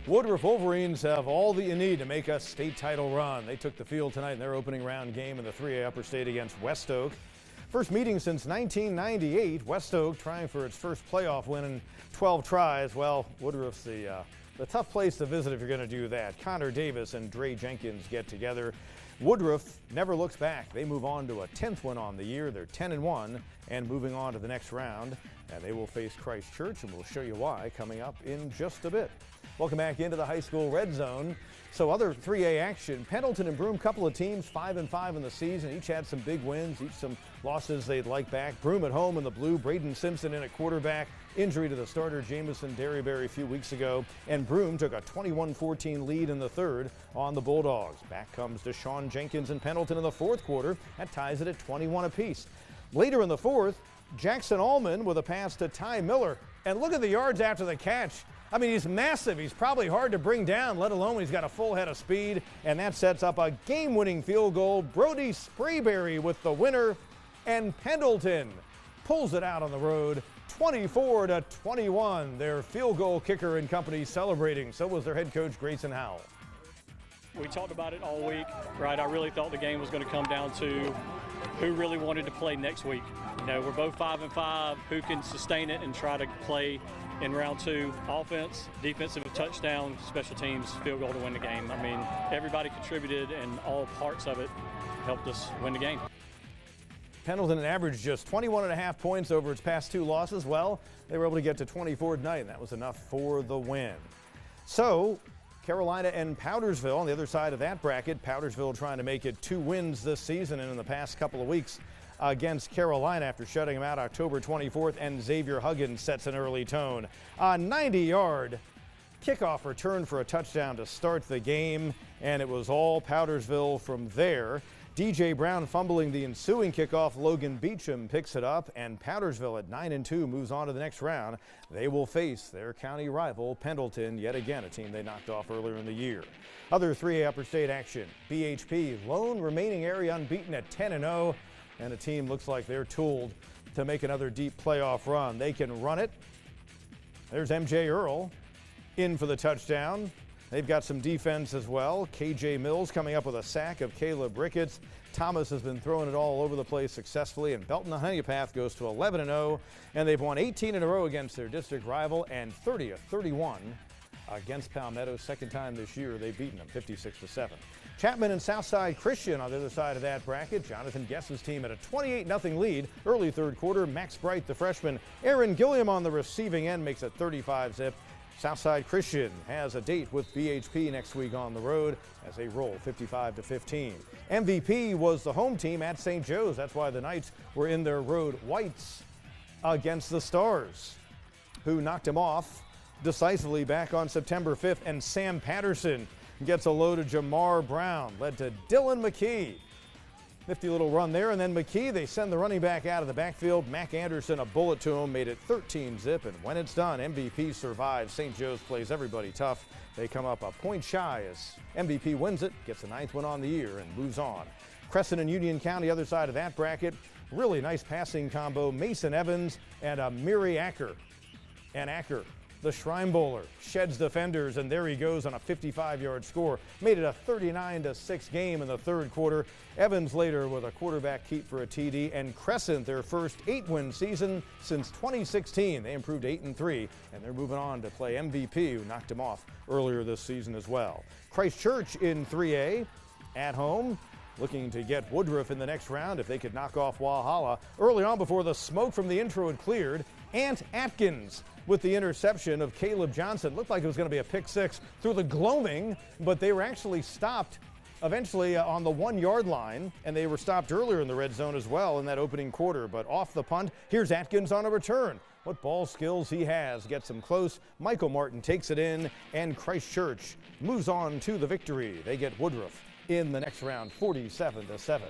Woodruff Wolverines have all that you need to make a state title run. They took the field tonight in their opening round game in the 3A Upper State against West Oak. First meeting since 1998. West Oak trying for its first playoff win in 12 tries. Well, Woodruff's the tough place to visit if you're going to do that. Connor Davis and Dre Jenkins get together. Woodruff never looks back. They move on to a 10th win on the year. They're 10-1 and moving on to the next round. And they will face Christ Church, and we'll show you why coming up in just a bit. Welcome back into the high school red zone. So other 3A action. Pendleton and Broome, couple of teams 5-5 in the season. Each had some big wins, each some losses they'd like back. Broome at home in the blue. Braden Simpson in at quarterback. Injury to the starter Jamison Derryberry a few weeks ago. And Broome took a 21-14 lead in the third on the Bulldogs. Back comes Deshaun Jenkins and Pendleton in the fourth quarter. That ties it at 21 apiece. Later in the fourth, Jackson Allman with a pass to Ty Miller. And look at the yards after the catch. I mean, he's massive. He's probably hard to bring down, let alone when he's got a full head of speed. And that sets up a game-winning field goal. Brody Sprayberry with the winner. And Pendleton pulls it out on the road, 24-21. Their field goal kicker and company celebrating. So was their head coach, Grayson Howell. We talked about it all week, right? I really thought the game was going to come down to who really wanted to play next week. You know, we're both 5-5. Who can sustain it and try to play in round two? Offense, defensive touchdown, special teams, field goal to win the game. I mean, everybody contributed and all parts of it helped us win the game. Pendleton averaged just 21.5 points over its past two losses. Well, they were able to get to 24 tonight, and that was enough for the win. So Carolina and Powdersville on the other side of that bracket. Powdersville trying to make it 2 wins this season and in the past couple of weeks against Carolina after shutting them out October 24th, and Xavier Huggins sets an early tone. A 90-yard kickoff return for a touchdown to start the game, and it was all Powdersville from there. DJ Brown fumbling the ensuing kickoff. Logan Beecham picks it up, and Powdersville at 9-2 moves on to the next round. They will face their county rival Pendleton, yet again a team they knocked off earlier in the year. Other 3A Upper State action. BHP, lone remaining area unbeaten at 10-0, and a team looks like they're tooled to make another deep playoff run. They can run it. There's MJ Earl in for the touchdown. They've got some defense as well. KJ Mills coming up with a sack of Caleb Ricketts. Thomas has been throwing it all over the place successfully, and Belton Honeypath goes to 11-0, and they've won 18 in a row against their district rival and 30-31 against Palmetto. Second time this year they've beaten them 56-7. Chapman and Southside Christian on the other side of that bracket. Jonathan Guess's team at a 28-0 lead early third quarter. Max Bright, the freshman. Aaron Gilliam on the receiving end makes it 35-zip. Southside Christian has a date with BHP next week on the road as they roll 55-15. MVP was the home team at St. Joe's. That's why the Knights were in their road whites against the Stars, who knocked him off decisively back on September 5th. And Sam Patterson gets a load of Jamar Brown, led to Dylan McKee. Nifty little run there, and then McKee, they send the running back out of the backfield. Mac Anderson, a bullet to him, made it 13-zip, and when it's done, MVP survives. St. Joe's plays everybody tough. They come up a point shy as MVP wins it, gets the 9th win on the year, and moves on. Crescent and Union County, other side of that bracket. Really nice passing combo. Mason Evans and Miri Acker. And Acker, the Shrine Bowler, sheds defenders, and there he goes on a 55-yard score. Made it a 39-6 game in the third quarter. Evans later with a quarterback keep for a TD, and Crescent their first 8-win season since 2016. They improved 8-3, and they're moving on to play MVP, who knocked him off earlier this season as well. Christ Church in 3A at home, looking to get Woodruff in the next round if they could knock off Walhalla. Early on, before the smoke from the intro had cleared, Ant Atkins with the interception of Caleb Johnson. Looked like it was going to be a pick six through the gloaming, but they were actually stopped eventually on the 1-yard line, and they were stopped earlier in the red zone as well in that opening quarter. But off the punt, here's Atkins on a return. What ball skills he has, gets him close. Michael Martin takes it in, and Christ Church moves on to the victory. They get Woodruff in the next round, 47-7.